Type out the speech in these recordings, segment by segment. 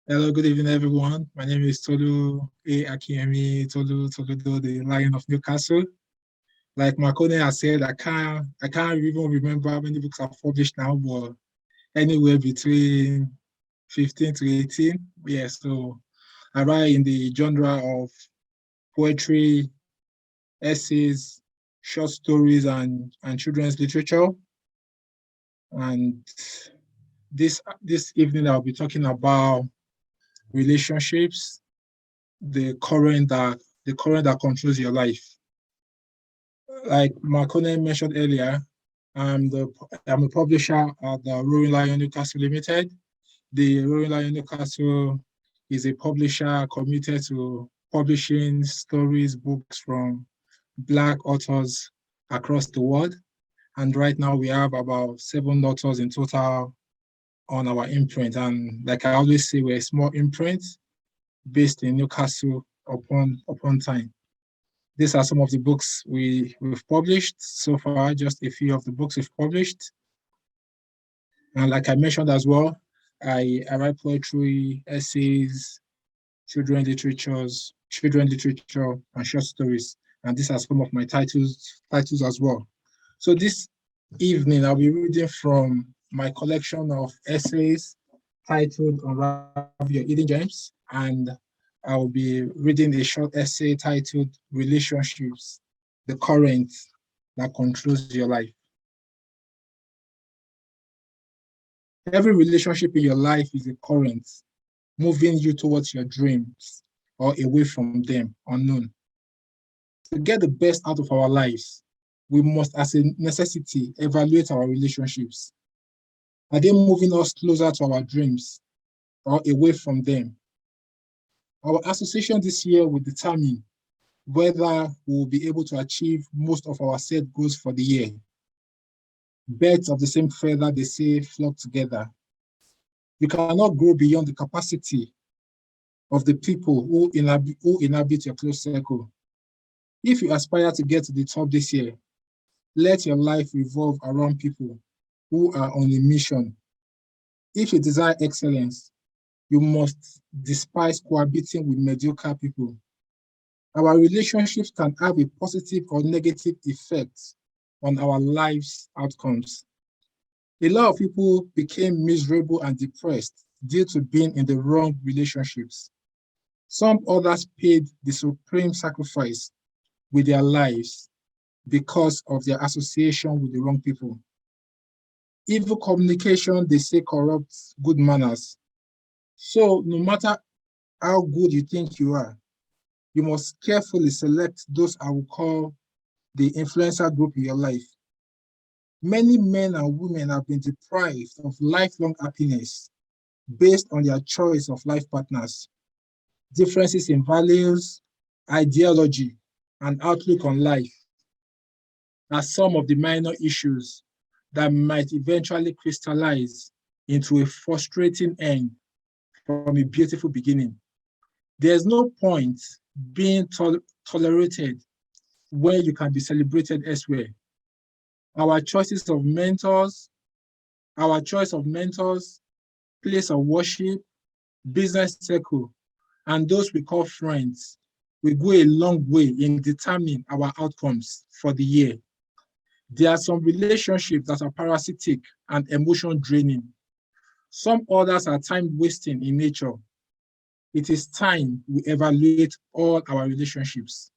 Hello, good evening, everyone. My name is Tolu A. Akinyemi, Tolutoludo, the Lion of Newcastle. Like Marconi has said, I can't even remember how many books I've published now, but anywhere between 15 to 18. Yeah, so I write in the genre of poetry, essays, short stories, and children's literature. And this evening, I'll be talking about relationships, the current that controls your life. Like Marcone mentioned earlier, I'm the I'm a publisher at the Roaring Lion Newcastle Limited. The Roaring Lion Newcastle is a publisher committed to publishing stories, books from Black authors across the world. And right now we have about 7 authors in total on our imprint. And like I always say, we're a small imprint based in Newcastle upon time. These are some of the books we've published so far, just a few of the books we've published. And like I mentioned as well, I write poetry, essays, children literature, and short stories. And these are some of my titles as well. So this evening, I'll be reading from my collection of essays titled Unravel Your Hidden Gems, and I'll be reading a short essay titled Relationships, the Current that Controls Your Life. Every relationship in your life is a current moving you towards your dreams or away from them, unknown. To get the best out of our lives, we must, as a necessity, evaluate our relationships. Are they moving us closer to our dreams or away from them? Our association this year will determine whether we will be able to achieve most of our set goals for the year. Birds of the same feather, they say, flock together. You cannot grow beyond the capacity of the people who inhabit your close circle. If you aspire to get to the top this year, let your life revolve around people who are on a mission. If you desire excellence, you must despise cohabiting with mediocre people. Our relationships can have a positive or negative effect on our lives' outcomes. A lot of people became miserable and depressed due to being in the wrong relationships. Some others paid the supreme sacrifice with their lives because of their association with the wrong people. Evil communication, they say, corrupts good manners. So no matter how good you think you are, you must carefully select those I will call the influencer group in your life. Many men and women have been deprived of lifelong happiness based on their choice of life partners. Differences in values, ideology, and outlook on life are some of the minor issues that might eventually crystallize into a frustrating end from a beautiful beginning. There's no point being tolerated where you can be celebrated elsewhere. Our choices of mentors, our choice of mentors, place of worship, business circle, and those we call friends will go a long way in determining our outcomes for the year. There are some relationships that are parasitic and emotion draining. Some others are time wasting in nature. It is time we evaluate all our relationships.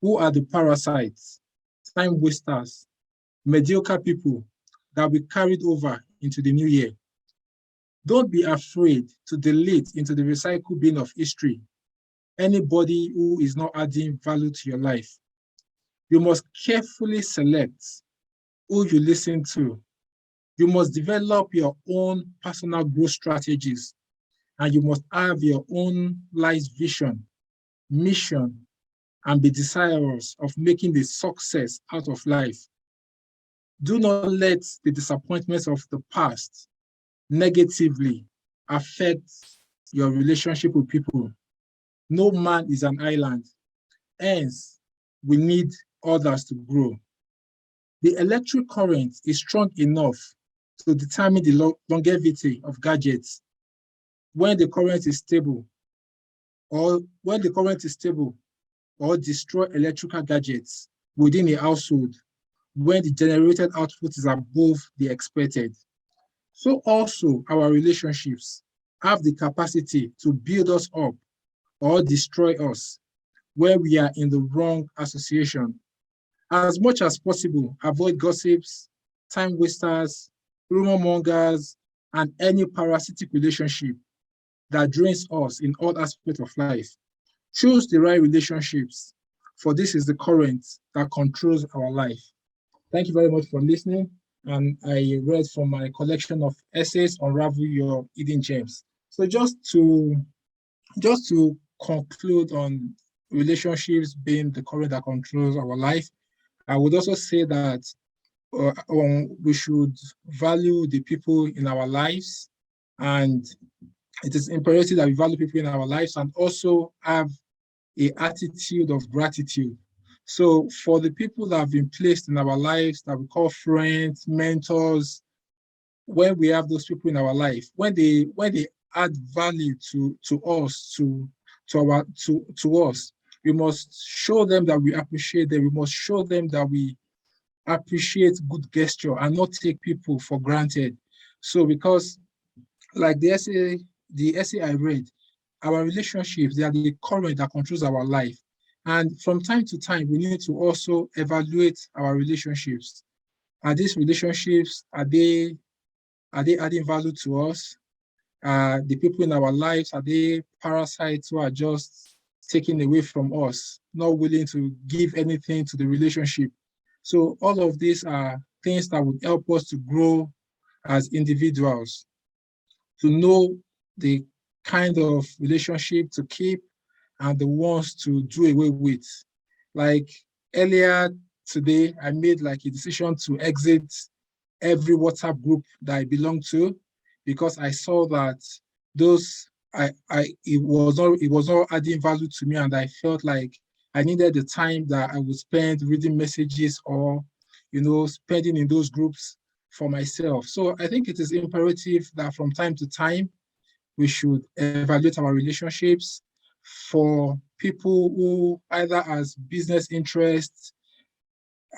Who are the parasites, time wasters, mediocre people that we carried over into the new year? Don't be afraid to delete into the recycle bin of history anybody who is not adding value to your life. You must carefully select who you listen to. You must develop your own personal growth strategies, and you must have your own life vision, mission, and be desirous of making the success out of life. Do not let the disappointments of the past negatively affect your relationship with people. No man is an island. Hence, we need others to grow. The electric current is strong enough to determine the longevity of gadgets. when the current is stable, or destroy electrical gadgets within a household when the generated output is above the expected. So also our relationships have the capacity to build us up or destroy us when we are in the wrong association. As much as possible, avoid gossips, time wasters, rumor mongers, and any parasitic relationship that drains us in all aspects of life. Choose the right relationships, for this is the current that controls our life. Thank you very much for listening. And I read from my collection of essays, Unravel Your Hidden Gems. So just to conclude on relationships being the current that controls our life, I would also say that we should value the people in our lives, and it is imperative that we value people in our lives and also have a attitude of gratitude. So for the people that have been placed in our lives that we call friends, mentors, when we have those people in our life, when they add value to us, to us, we must show them that we appreciate them. We must show them that we appreciate good gesture and not take people for granted. So because like the essay I read, our relationships, they are the current that controls our life. And from time to time, we need to also evaluate our relationships. Are these relationships, are they adding value to us? The people in our lives, are they parasites who are just taking away from us, not willing to give anything to the relationship? So all of these are things that would help us to grow as individuals, to know the kind of relationship to keep and the ones to do away with. Like earlier today, I made like a decision to exit every WhatsApp group that I belong to because I saw that those it was not adding value to me, and I felt like I needed the time that I would spend reading messages or spending in those groups for myself. So I think it is imperative that from time to time we should evaluate our relationships for people who either as business interests,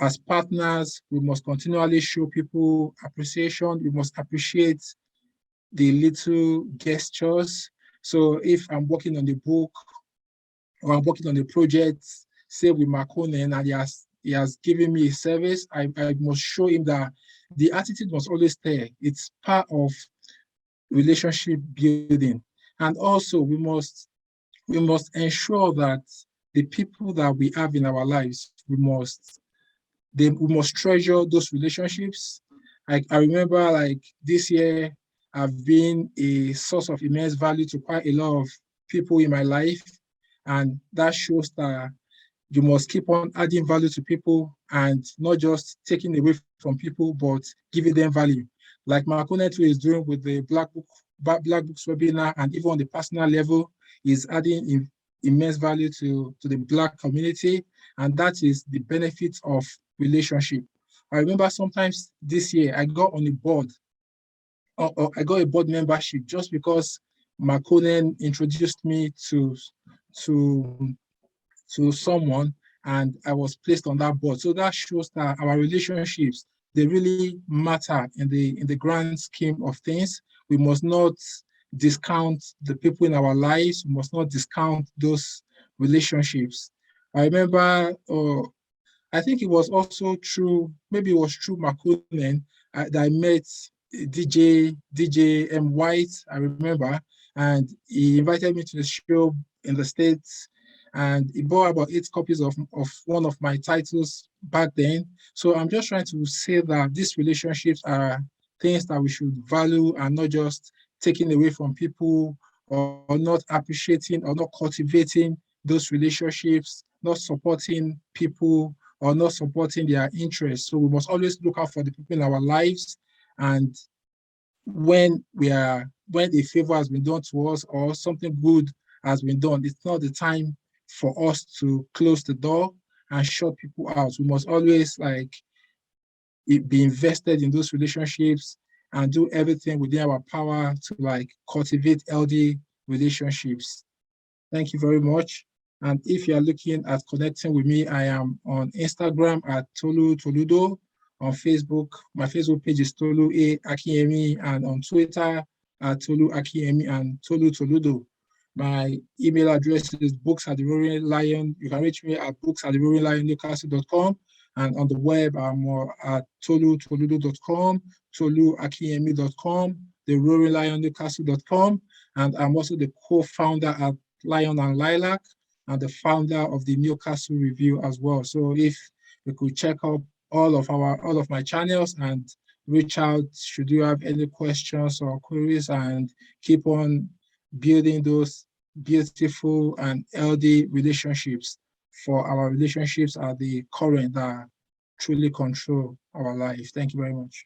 as partners. We must continually show people appreciation. We must appreciate the little gestures. So if I'm working on the book or I'm working on a project, say with Makonnen, and he has given me a service, I must show him that the attitude must always stay. It's part of relationship building. And also we must ensure that the people that we have in our lives, we must treasure those relationships. I remember like this year, I've been a source of immense value to quite a lot of people in my life. And that shows that you must keep on adding value to people and not just taking away from people, but giving them value. Like Makonetu is doing with the Black Books webinar, and even on the personal level, is adding immense value to the Black community. And that is the benefits of relationship. I remember sometimes this year I got on a board, or I got a board membership just because Makonnen introduced me to to someone, and I was placed on that board. So that shows that our relationships, they really matter in the grand scheme of things. We must not discount the people in our lives. We must not discount those relationships. I remember, I think it was also true, maybe it was true Makonnen, that I met DJ White, I remember, and he invited me to the show in the States, and he bought about 8 copies of one of my titles back then. So I'm just trying to say that these relationships are things that we should value and not just taking away from people, or not appreciating or not cultivating those relationships, not supporting people or not supporting their interests. So we must always look out for the people in our lives. And when a favor has been done to us or something good has been done, it's not the time for us to close the door and shut people out. We must always be invested in those relationships, and do everything within our power to like cultivate healthy relationships. Thank you very much. And if you are looking at connecting with me, I am on Instagram at Tolutoludo. On Facebook, my Facebook page is Tolu A Akinyemi, and on Twitter at Tolu Akinyemi and Tolutoludo. My email address is books at the Roaring Lion. You can reach me at books at the Roaring Lion Newcastle.com. And on the web, I'm at tolutoludo.com, toluakinyemi.com, the Roaring Lion Newcastle.com. And I'm also the co-founder at Lion and Lilac, and the founder of the Newcastle Review as well. So if you could check out all of my channels and reach out should you have any questions or queries, and keep on building those beautiful and healthy relationships, for our relationships are the current that truly control our life. Thank you very much.